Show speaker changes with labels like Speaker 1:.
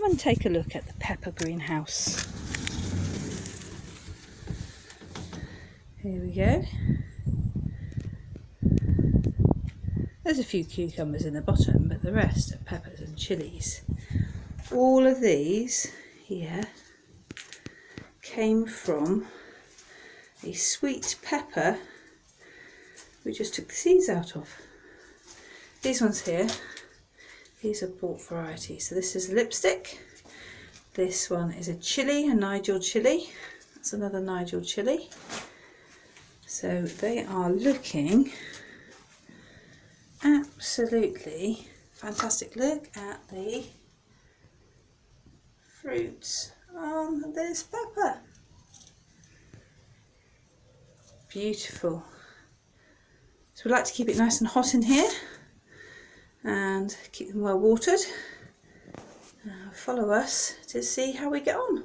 Speaker 1: and take a look at the pepper greenhouse. Here we go. There's a few cucumbers in the bottom, but the rest are peppers and chilies. All of these here came from a sweet pepper we just took the seeds out of. These ones here, these are bought varieties. So this is lipstick. This one is a chili, a Nigel chili. That's another Nigel chili. So they are looking absolutely fantastic. Look at the fruits on this pepper. Beautiful. So we like to keep it nice and hot in here and keep them well watered. Follow us to see how we get on.